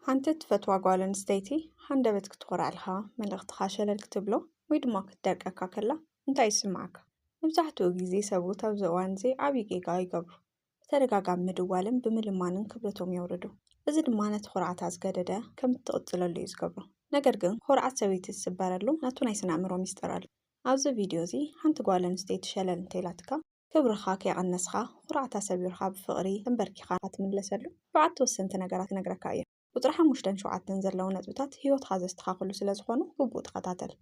ሓንቲ ትፈትዋ ጓል ኣንስተይቲ ሃንደበት ክትቆርዓልካ መልእኽትካ ሸለል ክትብሎ ወይ ድማ ክትደርቀካ ከላ እንታይ ይስማዓካ? መብዛሕትኡ ግዜ ሰብኡት ኣብዚ እዋን እዚ ዓብይ ጌጋ ይገብሩ። ብተደጋጋሚ ምድዋልን ብምልማንን ክብደቶም የውርዱ። እዚ ድማ ነቲ ኩርዓታ ዝገደደ ከም እትቕፅለሉ እዩ ዝገብሮ። ነገር ግን ኩርዓት ሰበይቲ ዝስበረሉ ናቱ ናይ ስነ ኣእምሮ ሚስጥር ኣሎ። ኣብዚ ቪድዮ እዚ ሓንቲ ጓል ኣንስተይቲ ሸለል እንተኢላትካ ክብርካ ከይቐነስካ ኩርዓታ ሰቢርካ ብፍቕሪ ተንበርኪኻ ትምለሰሉ 7 ወሰንቲ ነገራት ክነግረካ እየ። ቁጥሪ 5-7 ዘለዉ ነጥብታት ሂወትካ ዘስተኻኽሉ ስለ ዝኾኑ ግቡእ ተኸታተል።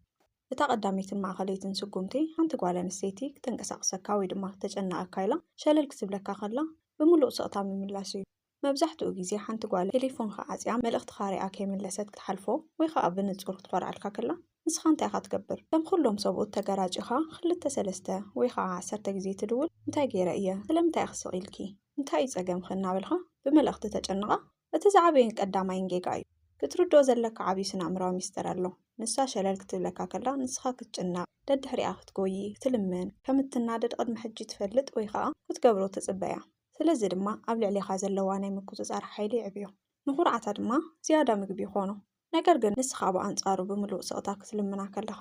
እታ ቀዳመይትን ማእኸለይትን ስጉምቲ ሓንቲ ጓል ኣንስተይቲ ክትንቀሳቕሰካ ወይ ድማ ክትጨነቐካ ኢላ ሸለል ክትብለካ ከላ ብምሉእ ስቕታ ምምላስ እዩ። መብዛሕትኡ ግዜ ሓንቲ ጓል ቴሌፎንካ ኣፅያ መልእኽትካ ሪኣ ከይመለሰት ክትሓልፎ ወይ ከዓ ብንጹር ክትኮርዓልካ ከላ ንስኻ እንታይ ኢኻ ትገብር? ከም ኩሎም ሰብኡት ተገራጭኻ 2-3 ወይ ከዓ 10 ግዜ ትድውል እንታይ ገይረ እየ? ስለምንታይ ክስቕ ኢልኪ? እንታይ እዩ ፀገምኺ እናበልካ ብመልእኽቲ ተጨንቓ እቲ ዝዓበየን ቀዳማይን ጌጋ እዩ። ክትርድኦ ዘለካ ዓብይ ስነ ኣእምሮኣዊ ሚስጥር ኣሎ። ንሳ ሸለል ክትብለካ ከላ ንስኻ ክትጭነቕ ደድሕሪኣ ክትጎይ ክትልምን ከም እትናደድ ቅድሚ ሕጂ ትፈልጥ ወይ ከዓ ክትገብሮ ትፅበያ። ስለዚ ድማ ኣብ ልዕሊኻ ዘለዋ ናይ ምቁፅፃር ሓይሊ ይዕብዮ፣ ንኩርዓታ ድማ ዝያዳ ምግቢ ይኾኖ። ነገር ግን ንስኻ ብኣንጻሩ ብምሉእ ስቕታ ክትልምና ከለኻ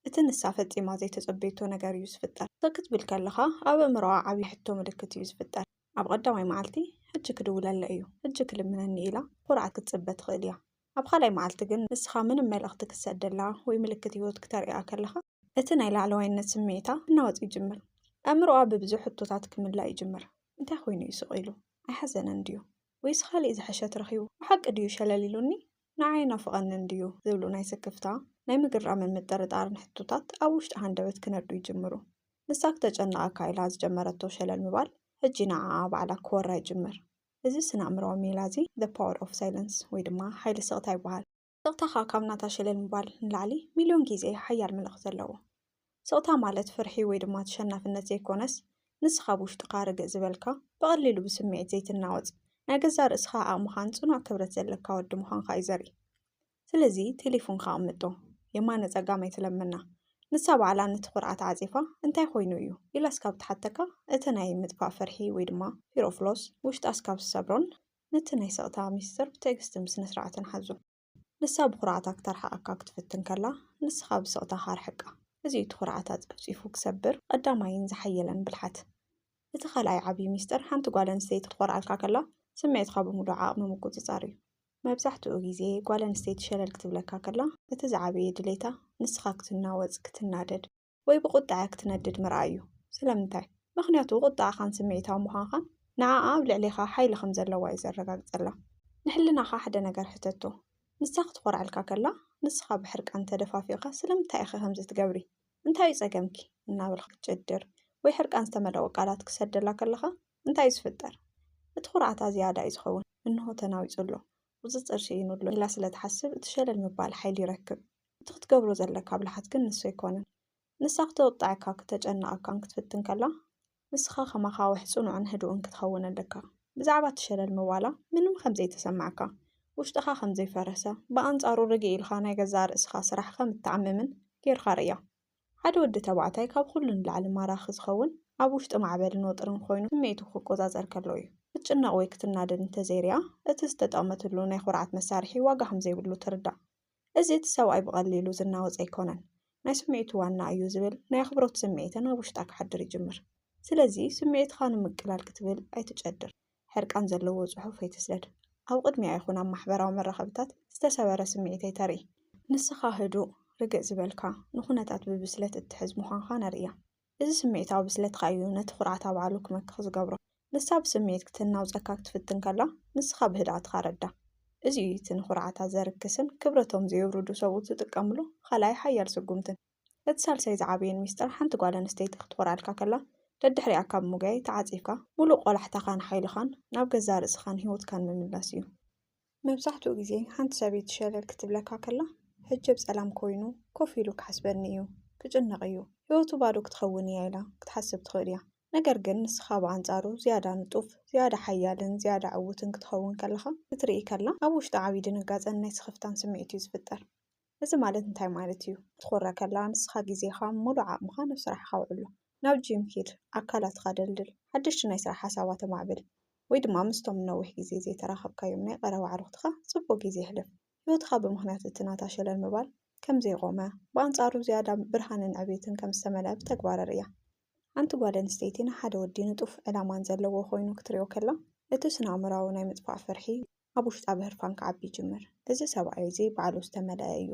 እቲ ንሳ ፈፂማ ዘይተፀበይቶ ነገር እዩ ዝፍጠር። ክትብል ከለኻ ኣብ ኣእምሮኣ ዓብይ ሕቶ ምልክት እዩ ዝፍጠር። ኣብ ቀዳማይ መዓልቲ ሕጂ ክድውለለ እዩ ሕጂ ክልምነኒ ኢላ ኩርዓት ክትፅበ ትኽእል እያ። ኣብ ካልኣይ መዓልቲ ግን ንስኻ ምንም መልእኽቲ ክትሰደላ ወይ ምልክት ሂወት ክተርእያ ከለኻ እቲ ናይ ላዕለዋይነት ስምዒታ ክናወፅ ይጅምር። ኣእምሮኣ ብብዙሕ ሕቶታት ክምላእ ይጅምር። እንታይ ኮይኑ እዩ ስቕ ኢሉ? ኣይሓዘነን ድዩ? ወይስ ካሊእ ዝሐሸ ትረኺቡ? ብሓቂ ድዩ ሸለል ኢሉኒ? ንዓይ ናፍቐንን ድዩ? ዝብሉ ናይ ስክፍታ ናይ ምግራምን ምጥርጣርን ሕቶታት ኣብ ውሽጢ ሃንደበት ክነዱ ይጅምሩ። ንሳ ክተጨንቐካ ኢላ ዝጀመረቶ ሸለል ምባል ሕጂ ንዓኣ ባዕላ ክወራ ይጅምር። እዚ ስነ ኣእምሮኣዊ ሜላ እዚ the power of silence ወይ ድማ ሓይሊ ስቕታ ይበሃል። ስቕታኻ ካብ ናታ ሸለል ምባል ንላዕሊ ሚልዮን ግዜ ሓያል መልእኽቲ ኣለዎ። ስቕታ ማለት ፍርሒ ወይ ድማ ተሸናፍነት ዘይኮነስ ንስኻ ብውሽጥኻ ርግእ ዝበልካ ብቐሊሉ ብስምዒት ዘይትናወፅ ናይ ገዛ ርእስኻ ኣእሙኻን ጽኑዕ ክብረት ዘለካ ወዲ ምዃንካ እዩ ዘርኢ። ስለዚ ቴሌፎንካ ኣቕምጦ የማነ ፀጋማይ ትለምና ንሳ ባዕላ ነቲ ኩርዓት ዓፂፋ እንታይ ኮይኑ እዩ ኢላ እስካብ ትሓተካ እቲ ናይ ምጥፋእ ፍርሒ ወይ ድማ ፊር ኦፍ ሎስ ውሽጣ እስካብ ዝሰብሮን ነቲ ናይ ስቕታ ሚስጥር ብትዕግስትን ብስነ ስርዓትን ሓዙ። ንሳ ብኩርዓታ ክተርሓቐካ ክትፍትን ከላ ንስኻ ብስቕታኻ ርሕቃ። እዚ እቲ ኩርዓታ ፀፍፂፉ ክሰብር ቀዳማይን ዝሓየለን ብልሓት። እቲ ካልኣይ ዓብይ ሚስጥር ሓንቲ ጓል ኣንስተይቲ ክትኮርዓልካ ከላ ስምዒትካ ብምሉእ ዓቕሚ ምቁፅፃር እዩ። መብዛሕትኡ ግዜ ጓል ኣንስተይቲ ሸለል ክትብለካ ከላ እቲ ዝዓበየ ድሌታ ንስኻ ክትናወፅ ክትናደድ ወይ ብቁጣዕ ክትነድድ ምርኣይ እዩ። ስለምንታይ? ምክንያቱ ቁጣዕኻን ስምዒታዊ ምዃንኻን ንዓኣ ኣብ ልዕሊኻ ሓይሊ ከም ዘለዋ እዩ ዘረጋግፀላ። ንሕልናኻ ሓደ ነገር ሕተቶ። ንሳ ክትኮርዓልካ ከላ ንስኻ ብሕርቃን ተደፋፊቕካ ስለምንታይ ኢኺ ከምዚ ትገብሪ? እንታይ እዩ ፀገምኪ? እናበልካ ክትጭድር ወይ ሕርቃን ዝተመልኦ ቃላት ክሰደላ ከለኻ እንታይ እዩ ዝፍጠር? እቲ ኩርዓታ ዝያዳ እዩ ዝኸውን። እንሆ ተናዊፁሎ ቁፅፅር ሽኢኑሎ ኢላ ስለትሓስብ እቲ ሸለል ምባል ሓይሊ ይረክብ። እቲ ክትገብሮ ዘለካ ብልሓት ግን ንሱ ኣይኮነን። ንሳ ክተወጣዕካ ክተጨንቐካን ክትፍትን ከላ ንስኻ ከማኻውሕ ጽኑዕን ህዱእን ክትኸውን ኣለካ። ብዛዕባ እቲ ሸለል ምባላ ምንም ከምዘይተሰማዕካ ውሽጥኻ ከምዘይፈረሰ ብኣንጻሩ ርግእ ኢልካ ናይ ገዛ ርእስኻ ስራሕ ከም እትዓምምን ጌርካ ርያ። ሓደ ወዲ ተባዕታይ ካብ ኩሉ ንላዕሊ ማራኺ ዝኸውን ኣብ ውሽጢ ማዕበልን ወጥርን ኮይኑ ስምዒቱ ክቆፃፀር ከሎ እዩ። ክትጭነቕ ወይ ክትናደድ እንተዘይርያ እቲ ዝተጠቕመትሉ ናይ ኩርዓት መሳርሒ ዋጋ ከምዘይብሉ ትርዳእ። እዚ እቲ ሰብኣይ ብቐሊሉ ዝናወፅ ኣይኮነን ናይ ስምዒቱ ዋና እዩ ዝብል ናይ ኣኽብሮት ስምዒትን ኣብ ውሽጣ ክሓድር ይጅምር። ስለዚ ስምዒትኻ ንምቅላል ክትብል ኣይትጨድር። ሕርቃን ዘለዎ ጽሑፍ ኣይትስደድ። ኣብ ቅድሚያ ይኹን ኣብ ማሕበራዊ መራኸብታት ዝተሰበረ ስምዒት ኣይተርኢ። ንስኻ ህዱእ ርግእ ዝበልካ ንኹነታት ብብስለት እትሕዝ ምዃንካ ነርእያ። እዚ ስምዒታዊ ብስለትካ እዩ ነቲ ኩርዓታ ባዕሉ ክመክኽ ዝገብሮ። ንሳ ብስምዒት ክትናውፀካ ክትፍትን ከላ ንስኻ ብህድኣትካ ረዳ። እዚ እዩ እቲ ንኩርዓታ ዘርክስን ክብረቶም ዘይብርዱ ሰብኡት ዝጥቀምሉ ካልኣይ ሓያል ስጉምትን። እቲ ሳልሳይ ዝዓበየን ሚስጥር ሓንቲ ጓል ኣንስተይቲ ክትኮርዓልካ ከላ ደድሕሪኣ ካብ ሙጋይ ተዓፂፍካ ሙሉእ ቆላሕታኻን ሓይልኻን ናብ ገዛ ርእስኻን ሂወትካን ምምላስ እዩ። መብዛሕትኡ ግዜ ሓንቲ ሰበይቲ ሸለል ክትብለካ ከላ ሕጂ ብፀላም ኮይኑ ኮፍ ኢሉ ክሓስበኒ እዩ ክጭነቕ እዩ ሂወቱ ባዶ ክትኸውን እያ ኢላ ክትሓስብ ትኽእል እያ። ነገር ግን ንስኻ ብኣንጻሩ ዝያዳ ንጡፍ ዝያዳ ሓያልን ዝያዳ ዕውትን ክትኸውን ከለኻ ክትርኢ ከላ ኣብ ውሽጢ ዓብይ ድንጋፀን ናይ ስኽፍታን ስምዒት እዩ ዝፍጠር። እዚ ማለት እንታይ ማለት እዩ? ክትኮራ ከላ ንስኻ ግዜኻ ሙሉእ ዓቕምኻ ናብ ስራሕካ ውዕሎ። ናብ ጂም ሂድ፣ ኣካላትካ ደልድል፣ ሓድሽቲ ናይ ስራሕ ሓሳባት ተማዕብል። ወይ ድማ ምስቶም ነዊሕ ግዜ ዘይተራኸብካዮም ናይ ቀረባ ኣዕሩኽትኻ ጽቡቕ ግዜ ይሕልፍ። ህይወትካ ብምኽንያት እቲ ናታሸለል ምባል ከም ዘይቆመ ብኣንጻሩ ዝያዳ ብርሃንን ዕቤትን ከም ዝተመልአ ብተግባር እያ። ሓንቲ ጓል ኣንስተይቲ ንሓደ ወዲ ንጡፍ ዕላማን ዘለዎ ኮይኑ ክትሪኦ ከላ እቲ ስነ-ኣእምሮኣዊ ናይ ምጥፋእ ፍርሒ ኣብ ውሽጣ ብህርፋን ክዓቢ ይጅምር። እዚ ሰብኣይ እዚ ባዕሉ ዝተመልአ እዩ፣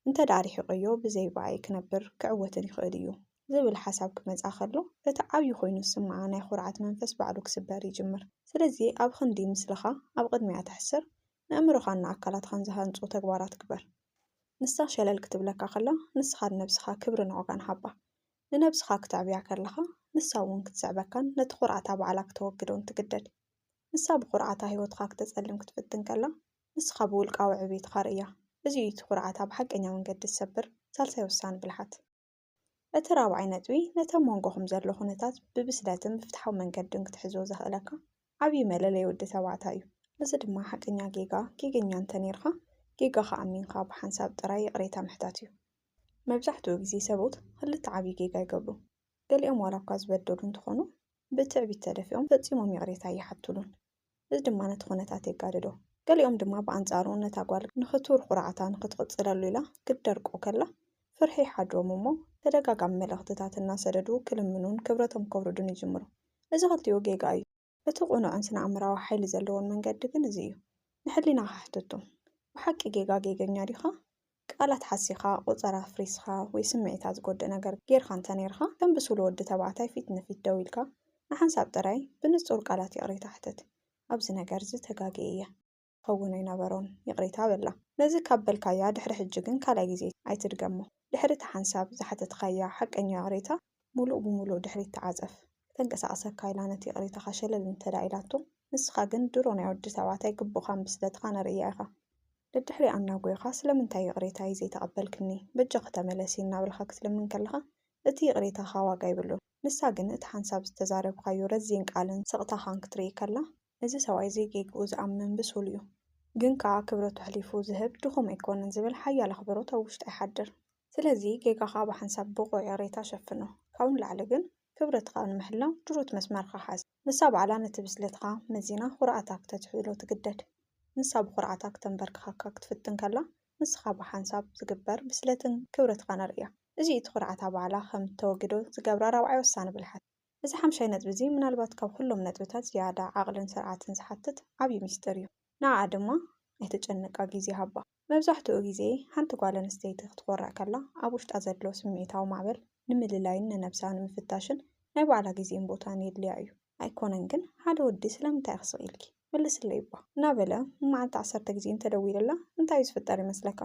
እንተዳኣ ሪሒቑዮ ብዘይ በኣይ ክነብር ክዕወትን ይኽእል እዩ ዝብል ሓሳብ ክመጻ ከሎ እቲ ዓብዪ ኮይኑ ዝስምዓ ናይ ኩርዓት መንፈስ ባዕሉ ክስበር ይጅምር። ስለዚ ኣብ ክንዲ ምስልኻ ኣብ ቅድሚያ ትሕስር፣ ንኣእምሮኻን ንኣካላትኻን ዝሃንፁ ተግባራት ግበር። ንሳ ሸለል ክትብለካ ከላ ንስኻ ንነብስኻ ክብርን ዕቋን ሃባ። ንነብስኻ ክትዕብያ ከለኻ ንሳ እውን ክትስዕበካን ነቲ ኩርዓታ ባዕላ ክተወግዶን ትግደድ። ንሳ ብኩርዓታ ህይወትካ ክተጸልም ክትፍትን ከላ ንስኻ ብውልቃዊ ዕቤትካ ርእያ። እዚ እቲ ኩርዓታ ብሓቀኛ መንገዲ ዝሰብር ሳልሳይ ውሳነ ብልሓት። እቲ ራብዓይ ነጥቢ ነቲ ኣብ መንጎኹም ዘሎ ኩነታት ብብስለትን ብፍትሓዊ መንገድን ክትሕዝዎ ዘኽእለካ ዓብዪ መለለዪ ወዲ ተባዕታይ እዩ። እዚ ድማ ሓቀኛ ጌገኛ እንተነርካ ጌጋኻ ኣሚንካ ብሓንሳብ ጥራይ ይቕሬታ ምሕታት እዩ። መብዛሕትኡ ግዜ ሰብኡት ክልተ ዓብዪ ጌጋ ይገብሩ። ገሊኦም ዋላ እኳ ዝበደሉ እንትኾኑ ብትዕቢት ተደፊኦም ፈፂሞም ይቕሬታ ይሓትሉን። እዚ ድማ ነቲ ኩነታት የጋድዶ። ገሊኦም ድማ ብኣንጻሩ ነታ ጓል ንኽትውር ኩርዓታ ንኽትቕፅለሉ ኢላ ክትደርቆ ከላ ፍርሒ ይሓድሮም እሞ ተደጋጋሚ መልእኽትታት እናሰደዱ ክልምኑን ክብረቶም ከውርዱን ይጅምሩ። እዚ ክልቲኡ ጌጋ እዩ። እቲ ቁኑዕን ስነ-ኣእምሮኣዊ ሓይሊ ዘለዎን መንገዲ ግን እዚ እዩ። ንሕሊናኻ ሕተቱ፣ ብሓቂ ጌገኛ ዲኻ? ቃላት ሓሲኻ ቁፀራ ፍሪስኻ ወይ ስምዒታት ዝጎድእ ነገር ጌርካ እንተነርካ ከም ብስሉ ወዲ ተባዕታይ ፊት ንፊት ደው ኢልካ ንሓንሳብ ጥራይ ብንጹር ቃላት ይቕሬታ ሕተት። ኣብዚ ነገር እዚ ተጋጊ እየ ከውን ኣይነበሮን ይቕሬታ በላ። ነዚ ካብ በልካያ ድሕሪ ሕጂ ግን ካልኣይ ግዜ ኣይትድገሞ። ድሕሪ እቲ ሓንሳብ ዝሓተትካያ ሓቀኛ ይቕሬታ ሙሉእ ብሙሉእ ድሕሪት ተዓፀፍ። ተንቀሳቐሰካ ኢላ ነቲ ይቕሬታኻ ሸለል እንተዳኢላቶ ንስኻ ግን ድሮ ናይ ወዲ ተባዕታይ ግቡኻን ብስለትካ ነርእያ ኢኻ። ድሕሪ ኣናጎይኻ ስለምንታይ ይቕሬታይ ዘይተቐበልክኒ በጀ ከተመለሲ እናብልካ ክትልምን ከለኻ እቲ ይቕሬታኻ ዋጋ ይብሉን። ንሳ ግን እቲ ሓንሳብ ዝተዛረብካዮ ረዚን ቃልን ስቕታኻን ክትርኢ ከላ እዚ ሰብኣይ ዘይጌግኡ ዝኣምን ብሱል እዩ፣ ግን ከዓ ክብረቱ ሕሊፉ ዝህብ ድኹም ኣይኮነን ዝብል ሓያል ኣኽብሮት ኣብ ውሽጢ ይሓድር። ስለዚ ጌጋኻ ብሓንሳብ ብቑዕ ይቕሬታ ሸፍኖ። ካብኡ ንላዕሊ ግን ክብረትካ ንምሕላው ድሩት መስመርካ ሓዝ። ንሳ ባዕላ ነቲ ብስለትካ መዚና ኩርዓታ ክተትሕሎ ትግደድ። ንሳ ብኩርዓታ ክተንበርክኻካ ክትፍትን ከላ ንስኻ ብሓንሳብ ዝግበር ብስለትን ክብረትካ ነርእያ። እዚ እቲ ኩርዓታ ባዕላ ከም ተወግዶ ዝገብራ ራብዓይ ውሳነ ብልሓት። እዚ ሓምሻይ ነጥቢ እዚ ምናልባት ካብ ኩሎም ነጥብታት ዝያዳ ዓቕልን ስርዓትን ዝሓትት ዓብዪ ሚስጥር እዩ። ንዓኣ ድማ ኣይተጨነቃ ግዜ ሃባ። መብዛሕትኡ ግዜ ሓንቲ ጓል ኣንስተይቲ ክትኮርዕ ከላ ኣብ ውሽጣ ዘሎ ስምዒታዊ ማዕበል ንምልላይን ንነብሳ ንምፍታሽን ናይ ባዕላ ግዜን ቦታን የድልያ እዩ። ኣይኮነን ግን ሓደ ወዲ ስለምንታይ ክስቕ ኢልኪ መልስለይ እባ እናበለ መዓልቲ 10 ግዜ እንተደዊልላ እንታይ ዝፍጠር ይመስለካ?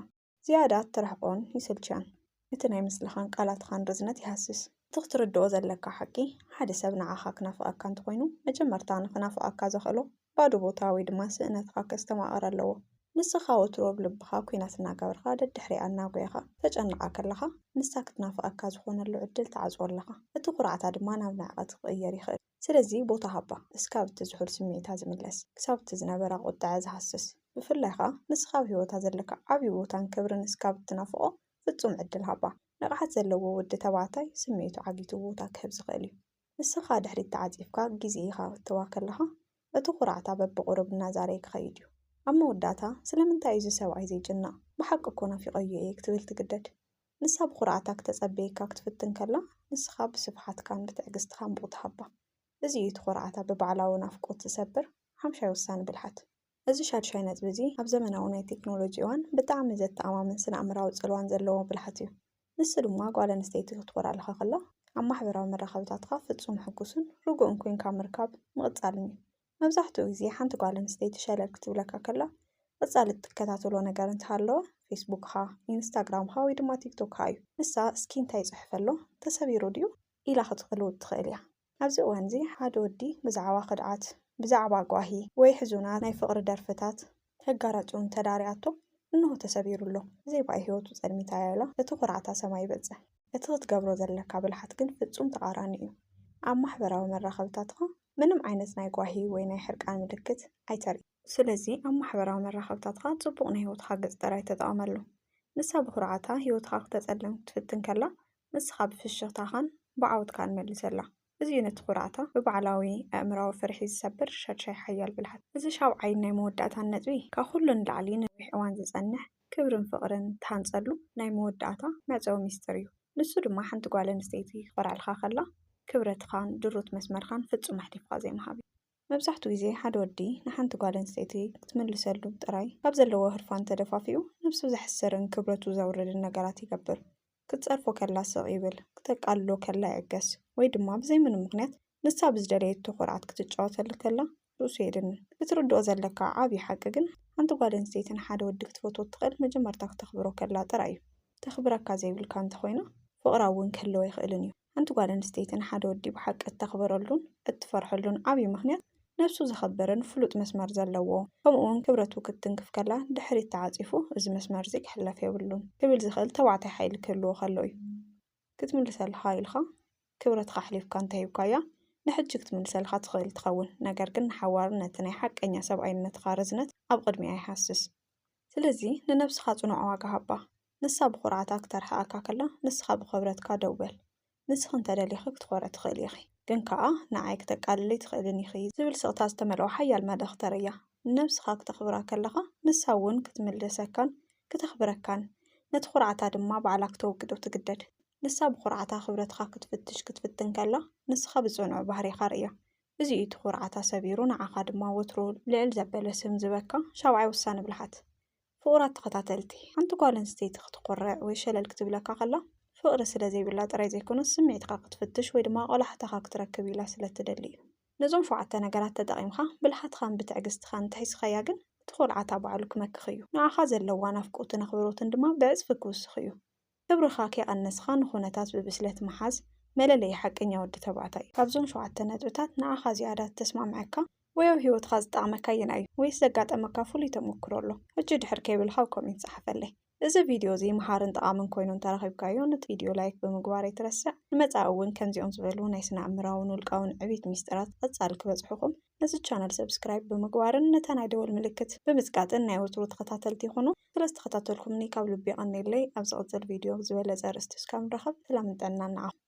ዝያዳ ትረሕቆን ይስልቻን። እቲ ናይ ምስልኻን ቃላትኻን ርዝነት ይሃስስ። እቲ ክትርድኦ ዘለካ ሓቂ ሓደ ሰብ ንዓኻ ክናፍቐካ እንተኮይኑ መጀመርታ ንክናፍቐካ ዘኽእሎ ባዶ ቦታ ወይ ድማ ስእነትካ ከስተማቕር ኣለዎ። ንስኻ ወትሮ ብልብኻ ኩናት እናገበርካ ደድሕሪኣ እናጎያኻ ተጨንቓ ከለኻ ንሳ ክትናፍቐካ ዝኾነሉ ዕድል ተዓፅዎ ኣለኻ። እቲ ኩርዓታ ድማ ናብ ንዕቐት ክቕየር ይኽእል። ስለዚ ቦታ ሃባ። እስካብ እቲ ዝሑል ስምዒታ ዝምለስ፣ ክሳብ እቲ ዝነበራ ቁጥዐ ዝሃስስ። ብፍላይ ኸ ንስኻ ኣብ ሂወታ ዘለካ ዓብዪ ቦታን ክብርን እስካብ እትናፍቆ ፍጹም ዕድል ሃባ። ንቕሓት ዘለዎ ወዲ ተባዕታይ ስምዒቱ ዓጊቱ ቦታ ክህብ ዝኽእል እዩ። ንስኻ ድሕሪት ተዓፂፍካ ግዜ ኢኻ ክትዋ ከለኻ እቲ ኩርዓታ በብቑርብ እናዛረየ ክኸይድ እዩ። ኣብ መወዳእታ ስለምንታይ እዚ ሰብኣይ ዘይጭነቕ ብሓቂ እኮ ናፊቐዮ እየ ክትብል ትግደድ። ንሳ ብኩርዓታ ክተፀበየካ ክትፍትን ከላ ንስኻ ብስፍሓትካን ብትዕግስትካን ቦታ ሃባ። እዚ እቲ ኩርዓታ ብባዕላዊ ናፍቆት ዝሰብር ሓምሻይ ውሳነ ብልሓት። እዚ ሻድሻይ ነጥቢ እዚ ኣብ ዘመናዊ ናይ ቴክኖሎጂ እዋን ብጣዕሚ ዘተኣማምን ስነ-ኣእምሮኣዊ ፅልዋን ዘለዎ ብልሓት እዩ። ንስ ድማ ጓል ኣንስተይቲ ክትኮርዓልካ ከላ ኣብ ማሕበራዊ መራኸብታትካ ፍጹም ሕጉስን ርጉእን ኮንካ ምርካብ ምቕፃልን እዩ። መብዛሕትኡ ግዜ ሓንቲ ጓል ኣንስተይቲ ሸለል ክትብለካ ከላ ቀጻሊ እትከታተሎ ነገር እንተሃለወ ፌስቡክኻ፣ ኢንስታግራምካ ወይ ድማ ቲክቶክካ እዩ። ንሳ እስኪ እንታይ ይፅሕፍ ኣሎ ተሰቢሩ ድዩ ኢላ ክትክልውጥ ትኽእል እያ። ኣብዚ እዋን እዚ ሓደ ወዲ ብዛዕባ ክድዓት፣ ብዛዕባ ጓሂ ወይ ሕዙናት ናይ ፍቕሪ ደርፍታት ተጋራጩን ተዳሪኣቶ እንሆ ተሰቢሩ ኣሎ ዘይባይ ሂወቱ ፀልሚታ ያላ እቲ ኩርዓታ ሰማይ ይበፅሕ። እቲ ክትገብሮ ዘለካ ብልሓት ግን ፍጹም ተቓራኒ እዩ። ኣብ ማሕበራዊ መራኸብታትካ ምንም ዓይነት ናይ ጓሂ ወይ ናይ ሕርቃን ምልክት ኣይተርኢ። ስለዚ ኣብ ማሕበራዊ መራኸብታትካ ጽቡቕ ናይ ሂወትካ ገጽ ጥራይ ተጠቐመሉ። ንሳ ብኩርዓታ ሂወትካ ክተጸልም ክትፍትን ከላ ንስኻ ብፍሽኽታኻን ብዓወትካን መልሰላ። እዚ ነቲ ኩርዓታ ብባዕላዊ ኣእምራዊ ፍርሒ ዝሰብር ሸድሻይ ሓያል ብልሓት። እዚ ሻውዓይ ናይ መወዳእታ ነጥቢ ካብ ኩሉ ንላዕሊ ነዊሕ እዋን ዝጸንሕ ክብርን ፍቕርን ትሃንጸሉ ናይ መወዳእታ መዕፀዊ ሚስጥር እዩ። ንሱ ድማ ሓንቲ ጓል ኣንስተይቲ ክቆርዓልካ ከላ ክብረትኻን ድሩት መስመርካን ፍጹም ኣሕሊፍካ ዘይምሃብ እዩ። መብዛሕትኡ ግዜ ሓደ ወዲ ንሓንቲ ጓል ኣንስተይቲ ክትምልሰሉ ጥራይ ካብ ዘለዎ ህርፋን ተደፋፊኡ ነብሱ ዘሕስርን ክብረቱ ዘውርድን ነገራት ይገብር። ክትጸርፎ ከላ ስቕ ይብል፣ ክተቃልሎ ከላ ይዕገስ፣ ወይ ድማ ብዘይምንም ምክንያት ንሳ ብዝደለየቶ ኩርዓት ክትጫወተሉ ከላ ርእሱ የድንን። ክትርድኦ ዘለካ ዓብዪ ሓቂ ግን ሓንቲ ጓል ኣንስተይቲ ንሓደ ወዲ ክትፈትዎ ትኽእል መጀመርታ ክተኽብሮ ከላ ጥራይ እዩ። ተኽብረካ ዘይብልካ እንተኮይና ፍቕራ እውን ክህልዎ ይኽእልን እዩ። ሓንቲ ጓል ኣንስተይቲ ንሓደ ወዲ ብሓቂ እተኽብረሉን እትፈርሐሉን ዓብዪ ምክንያት ነብሱ ዘኸብርን ፍሉጥ መስመር ዘለዎ ከምኡውን ክብረቱ ክትንክፍ ከላ ድሕሪት ተዓፂፉ እዚ መስመር እዚ ክሕለፍ የብሉን ክብል ዝኽእል ተባዕታይ ሓይሊ ክህልዎ ከሎ እዩ። ክትምልሰልካ ኢልካ ክብረትካ ኣሕሊፍካ እንተሂብካያ ንሕጂ ክትምልሰልካ ትኽእል ትኸውን። ነገር ግን ንሓዋር ነቲ ናይ ሓቀኛ ሰብኣይነትካ ርዝነት ኣብ ቅድሚኣ ይሃስስ። ስለዚ ንነብስኻ ጽኑዕ ዋጋ ሃባ። ንሳ ብኩርዓታ ክተርሕኣካ ከላ ንስኻ ብኽብረትካ ደው በል። ንስኺ እንተደሊኺ ክትኮርዕ ትኽእል ኢኺ፣ ግን ከዓ ንዓይ ክተቃልለይ ትኽእልን ኢኺ ዝብል ስቕታ ዝተመልኦ ሓያል መልእኽቲ ተርእያ። ንነብስኻ ክተኽብራ ከለኻ ንሳ እውን ክትምልሰካን ክተኽብረካን ነቲ ኩርዓታ ድማ ባዕላ ክተወግዶ ትግደድ። ንሳ ብኩርዓታ ክብረትካ ክትፍትን ከላ ንስኻ ብጽኑዕ ባህሪኻ ርእያ። እዚ እቲ ኩርዓታ ሰቢሩ ንዓኻ ድማ ወትሩ ልዕል ዘበለ ስም ዝበካ ሻውዓይ ውሳነ ብልሓት። ፍቑራት ተኸታተልቲ ሓንቲ ጓል ኣንስተይቲ ክትቆርዕ ወይ ሸለል ክትብለካ ከላ ፍቕሪ ስለ ዘይብላ ጥራይ ዘይኮነስ ስምዒትካ ክትፍትሽ ወይ ድማ ቆላሕትኻ ክትረክብ ኢላ ስለትደሊ እዩ። ነዞም 7 ነገራት ተጠቒምካ ብልሓትኻን ብትዕግስትኻን እንተሒዝካያ ግን እቲ ኩርዓታ ባዕሉ ክመክኽ እዩ። ንዓኻ ዘለዋ ናፍቆትን ኣኽብሮትን ድማ ብዕፅፊ ክውስኽ እዩ። ክብርኻ ከይቐነስካ ንኹነታት ብብስለት መሓዝ መለለይ ሓቀኛ ወዲ ተባዕታይ እዩ። ካብዞም 7 ነጥብታት ንዓኻ ዝያዳ ተስማምዐካ ወይ ኣብ ሂወትካ ዝጠቕመካ የና እዩ ወይስ ዘጋጠመካ ፍሉይ ተመክሮ ኣሎ? ሕጂ ድሕር ከይብልካ ኣብ ኮሜንት ጻሕፈለይ። እዚ ቪድዮ እዚ መሃርን ጠቓምን ኮይኑ እንተረኺብካዮ ነቲ ቪድዮ ላይክ ብምግባር ኣይትረስዕ። ንመጻኢ እውን ከምዚኦም ዝበሉ ናይ ስነ ኣእምሮውን ውልቃውን ዕቤት ሚስጥራት ቀጻሊ ክበጽሑኹም ነዚ ቻናል ሰብስክራይብ ብምግባርን ነታ ናይ ደወል ምልክት ብምጽቃጥን ናይ ወትሩ ተኸታተልቲ ይኹኑ። ስለዝተኸታተልኩምኒ ካብ ልቢ ይቐኒለይ። ኣብ ዝቕፅል ቪድዮ ዝበለጸ ርእስቲ እስካብ ንረኸብ ሰላም ንጠና ንዓኹም።